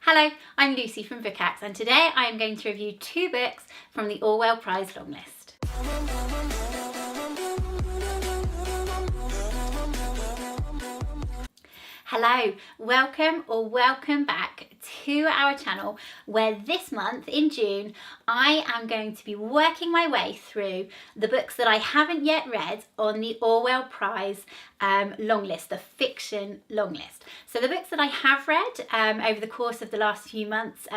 Hello, I'm Lucy from Bookshanks, and today I am going to review two books from the Orwell Prize longlist. Hello, welcome back to our channel, where this month in June I am going to be working my way through the books that I haven't yet read on the Orwell Prize long list, the fiction long list. So the books that I have read over the course of the last few months,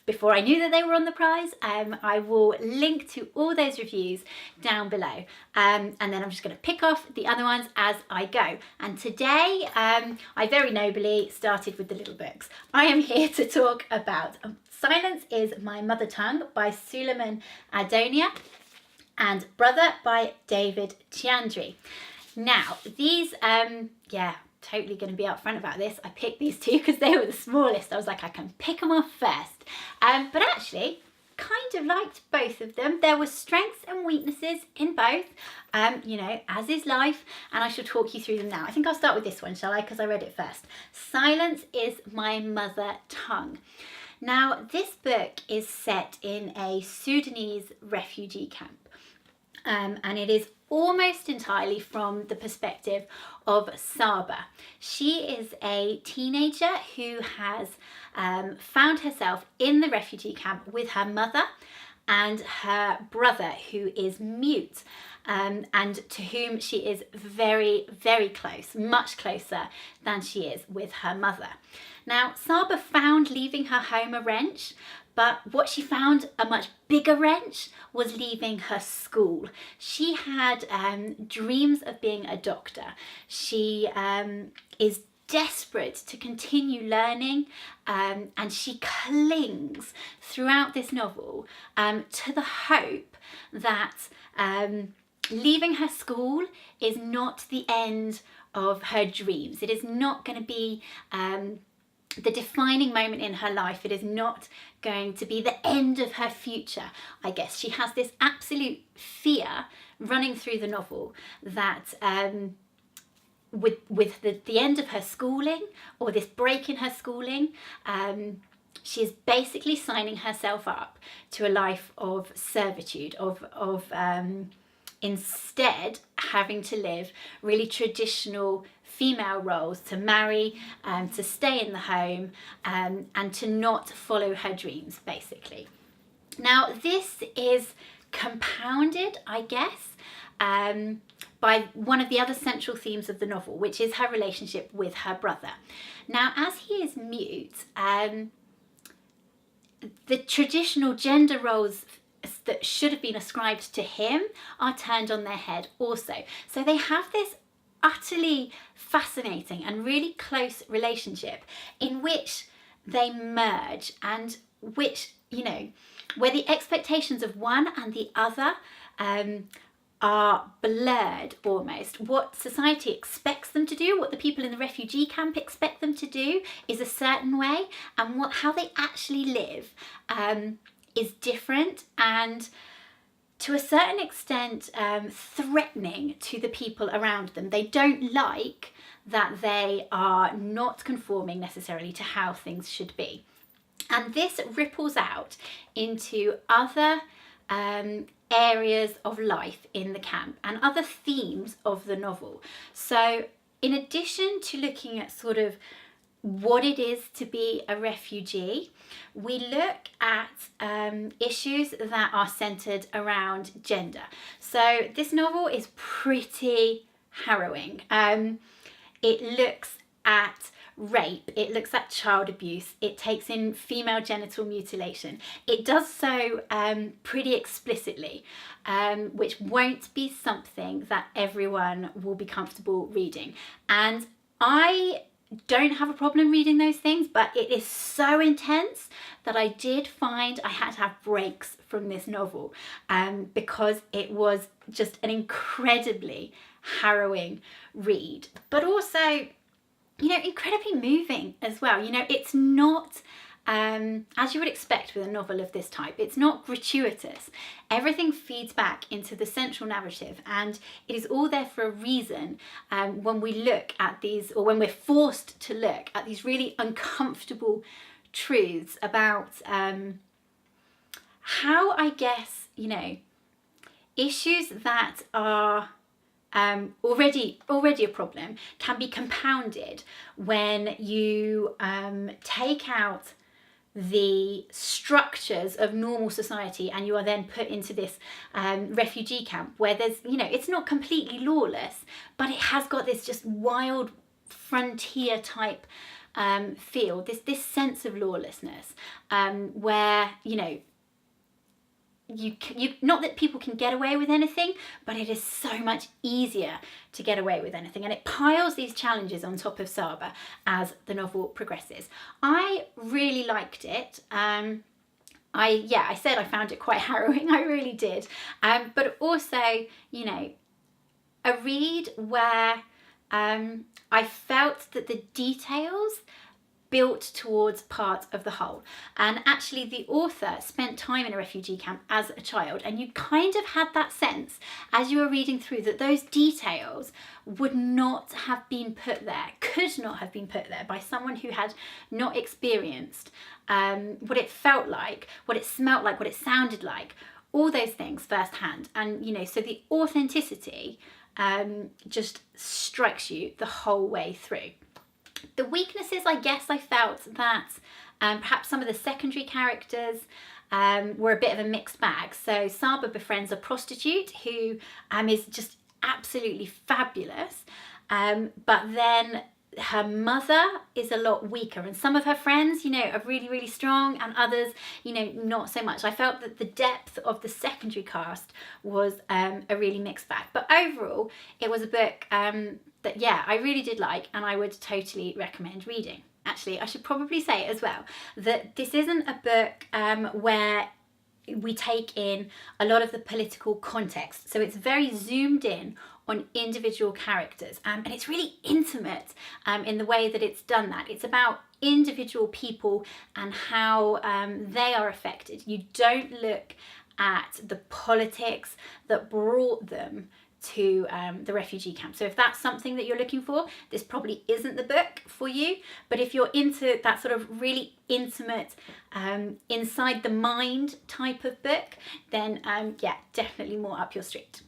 before I knew that they were on the prize, I will link to all those reviews down below, and then I'm just going to pick off the other ones as I go. And today I very nobly started with the little books. I am here to talk about Silence is My Mother Tongue by Sulaiman Addonia and Brother by David Chariandy. Now, these, totally going to be upfront about this. I picked these two because they were the smallest. I was like, I can pick them off first. But actually, kind of liked both of them. There were strengths and weaknesses in both, as is life, and I shall talk you through them now. I think I'll start with this one, shall I? Because I read it first. Silence is My Mother Tongue. Now, this book is set in a Sudanese refugee camp, and it is almost entirely from the perspective of Saba. She is a teenager who has found herself in the refugee camp with her mother and her brother, who is mute, and to whom she is very, very close, much closer than she is with her mother. Now, Saba found leaving her home a wrench, but what she found a much bigger wrench was leaving her school. She had dreams of being a doctor. She is desperate to continue learning, and she clings throughout this novel to the hope that leaving her school is not the end of her dreams. It is not going to be the defining moment in her life. It is not going to be the end of her future, I guess. She has this absolute fear running through the novel that with the end of her schooling, or this break in her schooling, she is basically signing herself up to a life of servitude, of instead having to live really traditional female roles, to marry, to stay in the home, and to not follow her dreams, basically. Now, this is compounded, I guess, by one of the other central themes of the novel, which is her relationship with her brother. Now, as he is mute, the traditional gender roles that should have been ascribed to him are turned on their head also. So they have this utterly fascinating and really close relationship in which they merge, and which, where the expectations of one and the other are blurred almost. What society expects them to do, what the people in the refugee camp expect them to do, is a certain way, and how they actually live is different, and to a certain extent threatening to the people around them. They don't like that they are not conforming necessarily to how things should be. And this ripples out into other areas of life in the camp and other themes of the novel. So in addition to looking at sort of what it is to be a refugee, we look at issues that are centered around gender. So this novel is pretty harrowing. It looks at rape, it looks at child abuse, it takes in female genital mutilation. It does so pretty explicitly, which won't be something that everyone will be comfortable reading. And I don't have a problem reading those things, but it is so intense that I did find I had to have breaks from this novel, because it was just an incredibly harrowing read, but also, incredibly moving as well. It's not, as you would expect with a novel of this type, it's not gratuitous. Everything feeds back into the central narrative, and it is all there for a reason. When we look at these, or when we're forced to look at these really uncomfortable truths about how, I guess, issues that are already a problem can be compounded when you take out the structures of normal society and you are then put into this refugee camp where there's, it's not completely lawless, but it has got this just wild frontier type feel, this sense of lawlessness, where, you not that people can get away with anything, but it is so much easier to get away with anything, and it piles these challenges on top of Saba as the novel progresses. I really liked it. I said I found it quite harrowing. I really did, but also, a read where I felt that the details built towards part of the whole. And actually the author spent time in a refugee camp as a child, and you kind of had that sense as you were reading through that those details would not have been put there, could not have been put there by someone who had not experienced what it felt like, what it smelt like, what it sounded like, all those things firsthand. And so the authenticity just strikes you the whole way through. The weaknesses, I guess I felt that perhaps some of the secondary characters were a bit of a mixed bag. So Saba befriends a prostitute who is just absolutely fabulous, but then her mother is a lot weaker, and some of her friends, are really, really strong, and others, not so much. I felt that the depth of the secondary cast was a really mixed bag. But overall, it was a book that, I really did like, and I would totally recommend reading. Actually, I should probably say as well that this isn't a book where we take in a lot of the political context. So it's very zoomed in on individual characters, and it's really intimate in the way that it's done that. It's about individual people and how they are affected. You don't look at the politics that brought them to the refugee camp. So if that's something that you're looking for, this probably isn't the book for you. But if you're into that sort of really intimate, inside the mind type of book, then definitely more up your street.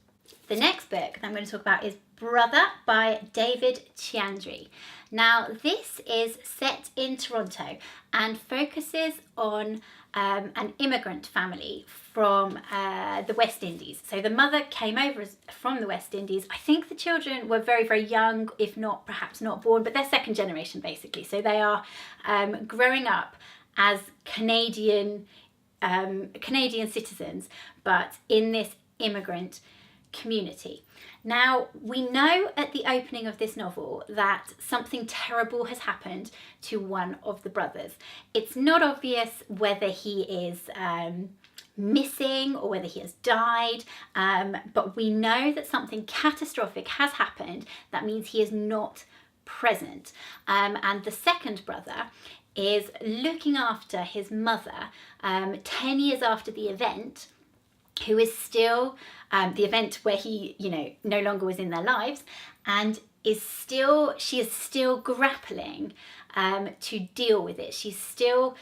The next book that I'm going to talk about is Brother by David Chariandy. Now, this is set in Toronto and focuses on an immigrant family from the West Indies. So the mother came over from the West Indies. I think the children were very, very young, if not perhaps not born, but they're second generation basically. So they are growing up as Canadian citizens, but in this immigrant community. Now, we know at the opening of this novel that something terrible has happened to one of the brothers. It's not obvious whether he is missing or whether he has died, but we know that something catastrophic has happened. That means he is not present. And the second brother is looking after his mother 10 years after the event, who is still the event where he, no longer was in their lives, and she is still grappling to deal with it. She's still,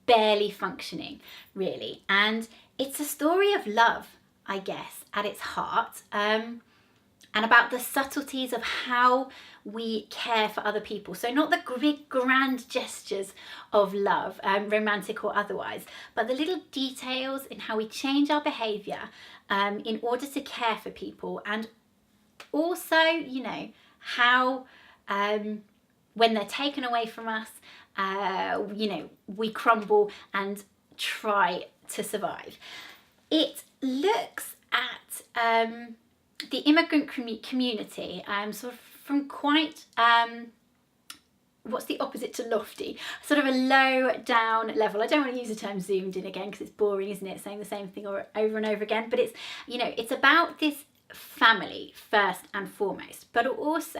barely functioning, really. And it's a story of love, I guess, at its heart, and about the subtleties of how we care for other people. So not the big grand gestures of love, romantic or otherwise, but the little details in how we change our behaviour in order to care for people. And also, how when they're taken away from us, we crumble and try to survive. It looks at the immigrant community sort of from quite, what's the opposite to lofty? Sort of a low down level. I don't want to use the term zoomed in again because it's boring, isn't it? Saying the same thing over and over again. But it's, it's about this family first and foremost, but also,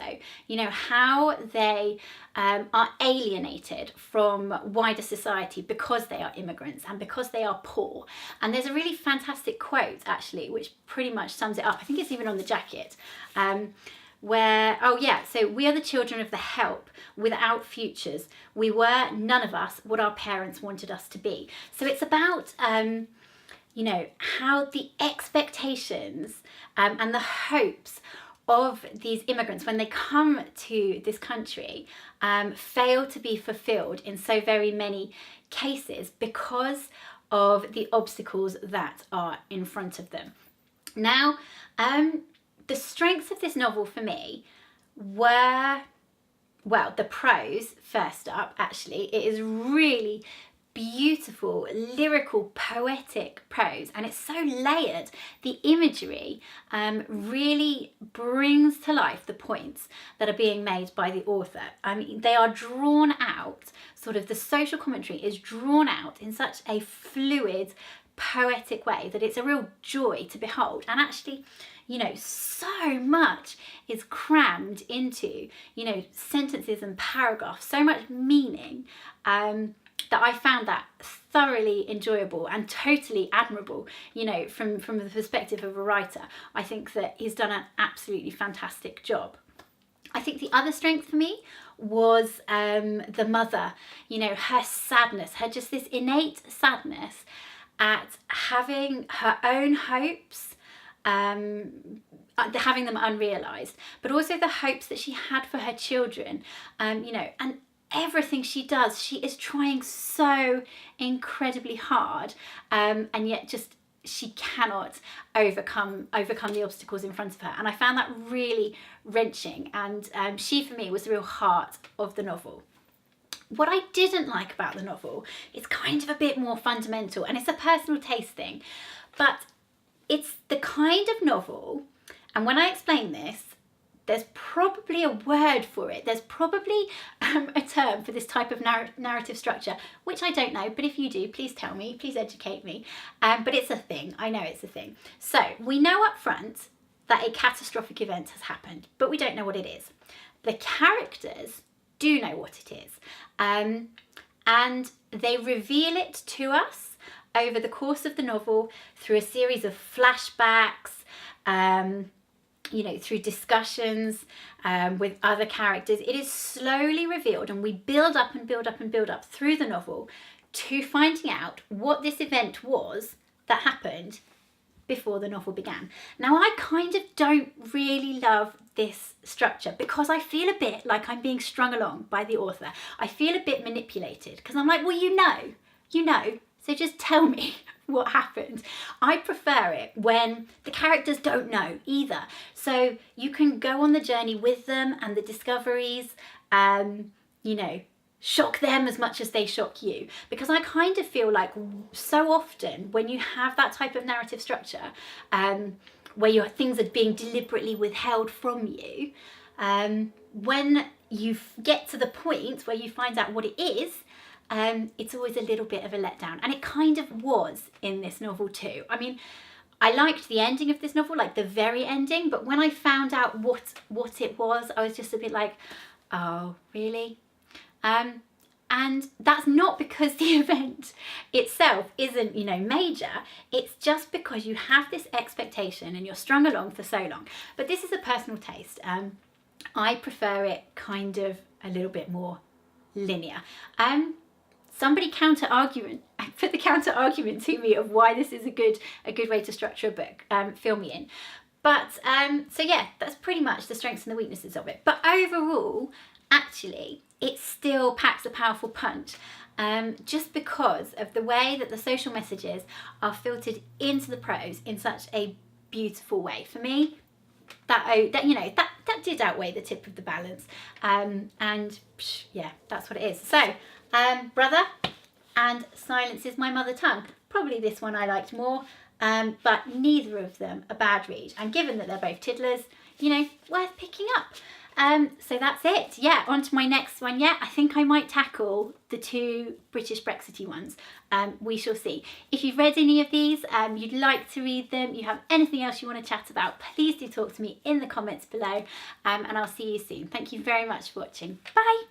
how they are alienated from wider society because they are immigrants and because they are poor. And there's a really fantastic quote, actually, which pretty much sums it up. I think it's even on the jacket. where, oh yeah, so we are the children of the help without futures. We were, none of us, what our parents wanted us to be. So it's about, you know, how the expectations and the hopes of these immigrants when they come to this country fail to be fulfilled in so very many cases because of the obstacles that are in front of them. Now, the strengths of this novel for me were, well, the prose first up, actually. It is really beautiful, lyrical, poetic prose, and it's so layered. The imagery really brings to life the points that are being made by the author. I mean, they are drawn out, sort of the social commentary is drawn out in such a fluid, poetic way that it's a real joy to behold. And actually, you know, so much is crammed into, you know, sentences and paragraphs, so much meaning, that I found that thoroughly enjoyable and totally admirable, you know, from the perspective of a writer. I think that he's done an absolutely fantastic job. I think the other strength for me was the mother, you know, her sadness, her just this innate sadness at having her own hopes, having them unrealised, but also the hopes that she had for her children, you know, and everything she does, she is trying so incredibly hard, and yet just she cannot overcome the obstacles in front of her. And I found that really wrenching, and she for me was the real heart of the novel. What I didn't like about the novel is kind of a bit more fundamental, and it's a personal taste thing, but it's the kind of novel, and when I explain this, there's probably a word for it. There's probably a term for this type of narrative structure, which I don't know, but if you do, please tell me, please educate me. But it's a thing, I know it's a thing. So we know up front that a catastrophic event has happened, but we don't know what it is. The characters do know what it is, and they reveal it to us over the course of the novel through a series of flashbacks, you know, through discussions with other characters. It is slowly revealed, and we build up and build up and build up through the novel to finding out what this event was that happened before the novel began. Now, I kind of don't really love this structure because I feel a bit like I'm being strung along by the author. I feel a bit manipulated because I'm like, well, you know, so just tell me what happened. I prefer it when the characters don't know either. So you can go on the journey with them and the discoveries, you know, shock them as much as they shock you. Because I kind of feel like so often when you have that type of narrative structure, where things are being deliberately withheld from you, when you get to the point where you find out what it is, it's always a little bit of a letdown, and it kind of was in this novel too. I mean, I liked the ending of this novel, like the very ending, but when I found out what it was, I was just a bit like, oh, really? And that's not because the event itself isn't, you know, major. It's just because you have this expectation and you're strung along for so long. But this is a personal taste. I prefer it kind of a little bit more linear. Somebody put the counter argument to me of why this is a good way to structure a book. Fill me in. But so yeah, that's pretty much the strengths and the weaknesses of it. But overall, actually, it still packs a powerful punch, just because of the way that the social messages are filtered into the prose in such a beautiful way. For me, that you know, that did outweigh the tip of the balance, and yeah, that's what it is. So. Brother and Silence is My Mother Tongue. Probably this one I liked more, but neither of them a bad read. And given that they're both tiddlers, you know, worth picking up. So that's it. Yeah, on to my next one. Yeah, I think I might tackle the two British Brexity ones. We shall see. If you've read any of these, you'd like to read them, you have anything else you want to chat about, please do talk to me in the comments below, and I'll see you soon. Thank you very much for watching. Bye.